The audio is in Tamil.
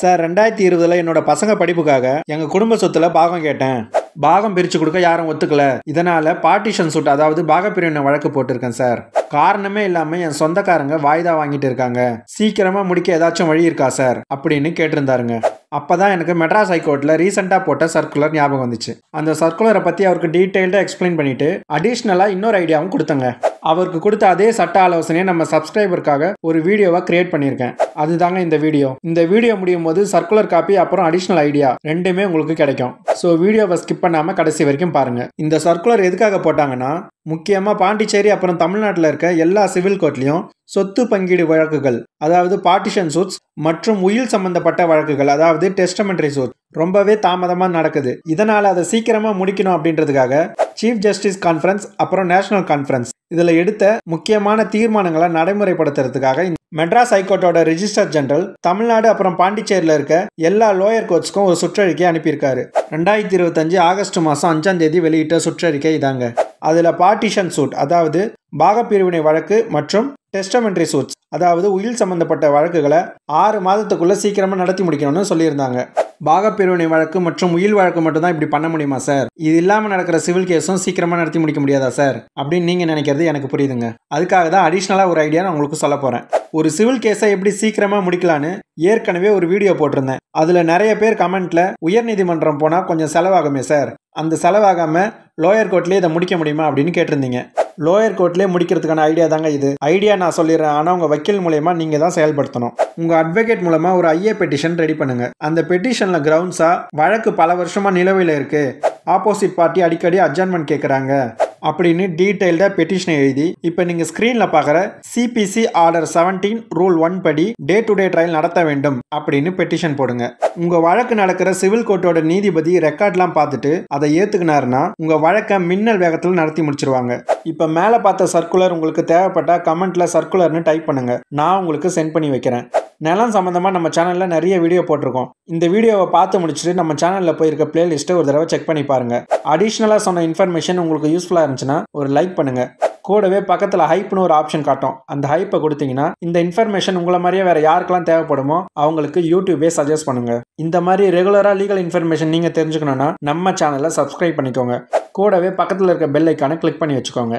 சார் 2020ல் என்னோட பசங்க படிப்புக்காக எங்க குடும்ப சொத்துல பாகம் கேட்டேன். பாகம் பிரிச்சு கொடுக்க யாரும் ஒத்துக்கல. இதனால பார்ட்டிஷன் சூட் அதாவது பாகப்பிரிவினை வழக்கு போட்டிருக்கேன் சார். காரணமே இல்லாம என் சொந்தக்காரங்க வாய்தா வாங்கிட்டு இருக்காங்க. சீக்கிரமா முடிக்க ஏதாச்சும் வழி இருக்கா சார் அப்படின்னு கேட்டிருந்தாருங்க. அப்பதான் எனக்கு மெட்ராஸ் ஹைகோர்ட்ல ரீசெண்டா போட்ட சர்க்குலர் ஞாபகம் வந்துச்சு. அந்த சர்க்குலரை பத்தி அவருக்கு டீடைல்டா எக்ஸ்பிளைன் பண்ணிட்டு அடிஷ்னலா இன்னொரு ஐடியாவும் கொடுத்தங்க. அவருக்கு கொடுத்த அதே சட்ட ஆலோசனையை நம்ம சப்ஸ்கிரைபருக்காக ஒரு வீடியோவா கிரியேட் பண்ணியிருக்கேன். அதுதாங்க இந்த வீடியோ. இந்த வீடியோ முடியும் போது சர்க்குலர் காப்பி அப்புறம் அடிஷ்னல் ஐடியா ரெண்டுமே உங்களுக்கு கிடைக்கும். ஸோ வீடியோவை ஸ்கிப் பண்ணாம கடைசி வரைக்கும் பாருங்க. இந்த சர்க்குலர் எதுக்காக போட்டாங்கன்னா, முக்கியமா பாண்டிச்சேரி அப்புறம் தமிழ்நாட்டில் இருக்க எல்லா சிவில் கோர்ட்லயும் சொத்து பங்கீடு வழக்குகள் அதாவது பார்ட்டிஷன் சூட்ஸ் மற்றும் உயில் சம்பந்தப்பட்ட வழக்குகள் அதாவது டெஸ்டமெண்டரி சூட் ரொம்பவே தாமதமா நடக்குது. இதனால அதை சீக்கிரமா முடிக்கணும் அப்படின்றதுக்காக சீஃப் ஜஸ்டிஸ் கான்ஃபரன்ஸ் அப்புறம் நேஷனல் கான்ஃபரன்ஸ் இதுல எடுத்த முக்கியமான தீர்மானங்களை நடைமுறைப்படுத்துறதுக்காக மெட்ராஸ் ஹைகோர்ட்டோட ரிஜிஸ்டர் ஜெனரல் தமிழ்நாடு அப்புறம் பாண்டிச்சேரியில் இருக்க எல்லா லோயர் கோர்ட்ஸ்க்கும் ஒரு சுற்றறிக்கை அனுப்பியிருக்காரு. 2025 ஆகஸ்ட் மாதம் 5ஆம் தேதி வெளியிட்ட சுற்றறிக்கை இதாங்க. அதுல பார்ட்டிஷன் சூட் அதாவது பாகப்பிரிவினை வழக்கு மற்றும் டெஸ்டமெண்டரி சூட்ஸ் அதாவது உயில் சம்பந்தப்பட்ட வழக்குகளை 6 மாதத்துக்குள்ள சீக்கிரமா நடத்தி முடிக்கணும்னு சொல்லியிருந்தாங்க. பாகப்பிரிவினை வழக்கு மற்றும் உயில் வழக்கு மட்டும் தான் இப்படி பண்ண முடியுமா சார்? இது இல்லாம நடக்கிற சிவில் கேஸும் சீக்கிரமா நடத்தி முடிக்க முடியாதா சார் அப்படின்னு நீங்க நினைக்கிறது எனக்கு புரியுதுங்க. அதுக்காக தான் அடிஷ்னலா ஒரு ஐடியா நான் உங்களுக்கு சொல்ல போறேன். ஒரு சிவில் கேஸை எப்படி சீக்கிரமா முடிக்கலான்னு ஏற்கனவே ஒரு வீடியோ போட்டிருந்தேன். அதுல நிறைய பேர் கமெண்ட்ல உயர்நீதிமன்றம் போனா கொஞ்சம் செலவாகுமே சார், அந்த செலவாகாம லோயர் கோர்ட்லயே இதை முடிக்க முடியுமா அப்படின்னு கேட்டிருந்தீங்க. லோயர் கோர்ட்லேயே முடிக்கிறதுக்கான ஐடியா தாங்க இது. ஐடியா நான் சொல்லிடுறேன், ஆனால் உங்கள் வக்கீல் மூலயமா நீங்கள் தான் செயல்படுத்தணும். உங்கள் அட்வொகேட் மூலமாக ஒரு ஐஏ பெட்டிஷன் ரெடி பண்ணுங்க. அந்த பெட்டிஷனில் கிரவுண்ட்ஸாக வழக்கு பல வருஷமாக நிலுவையில் இருக்கு, ஆப்போசிட் பார்ட்டி அடிக்கடி அட்ஜர்ன்மெண்ட் கேட்குறாங்க அப்படின்னு டீடைல்டாக பெட்டிஷனை எழுதி இப்போ நீங்கள் ஸ்க்ரீனில் பார்க்குற சிபிசி ஆர்டர் 17 ரூல் 1 படி டே டு டே ட்ரையல் நடத்த வேண்டும் அப்படின்னு பெட்டிஷன் போடுங்க. உங்கள் வழக்கு நடக்கிற சிவில் கோர்ட்டோட நீதிபதி ரெக்கார்ட்லாம் பார்த்துட்டு அதை ஏற்றுக்கினாருன்னா உங்கள் வழக்கை மின்னல் வேகத்தில் நடத்தி முடிச்சிருவாங்க. இப்போ மேலே பார்த்த சர்க்குலர் உங்களுக்கு தேவைப்பட்டா கமெண்ட்ல சர்க்குலர்னு டைப் பண்ணுங்க, நான் உங்களுக்கு சென்ட் பண்ணி வைக்கிறேன். நிலம் சம்பந்தமாக நம்ம சேனலில் நிறைய வீடியோ போட்டிருக்கோம். இந்த வீடியோவை பார்த்து முடிச்சுட்டு நம்ம சேனலில் போயிருக்க பிளேலிஸ்ட்டை ஒரு தடவை செக் பண்ணி பாருங்க. அடிஷ்னலாக சொன்ன இன்ஃபர்மேஷன் உங்களுக்கு யூஸ்ஃபுல்லாக இருந்துச்சுன்னா ஒரு லைக் பண்ணுங்க. கூடவே பக்கத்தில் ஹைப்னு ஒரு ஆப்ஷன் காட்டும், அந்த ஹைப்பை கொடுத்தீங்கன்னா இந்த இன்ஃபர்மேஷன் உங்களை மாதிரியே வேற யாருக்கெல்லாம் தேவைப்படுமோ அவங்களுக்கு யூடியூபே சஜஸ்ட் பண்ணுங்க. இந்த மாதிரி ரெகுலராக லீகல் இன்ஃபர்மேஷன் நீங்கள் தெரிஞ்சுக்கணும்னா நம்ம சேனலை சப்ஸ்கிரைப் பண்ணிக்கோங்க. கூடவே பக்கத்தில் இருக்க பெல் ஐக்கானை கிளிக் பண்ணி வச்சுக்கோங்க.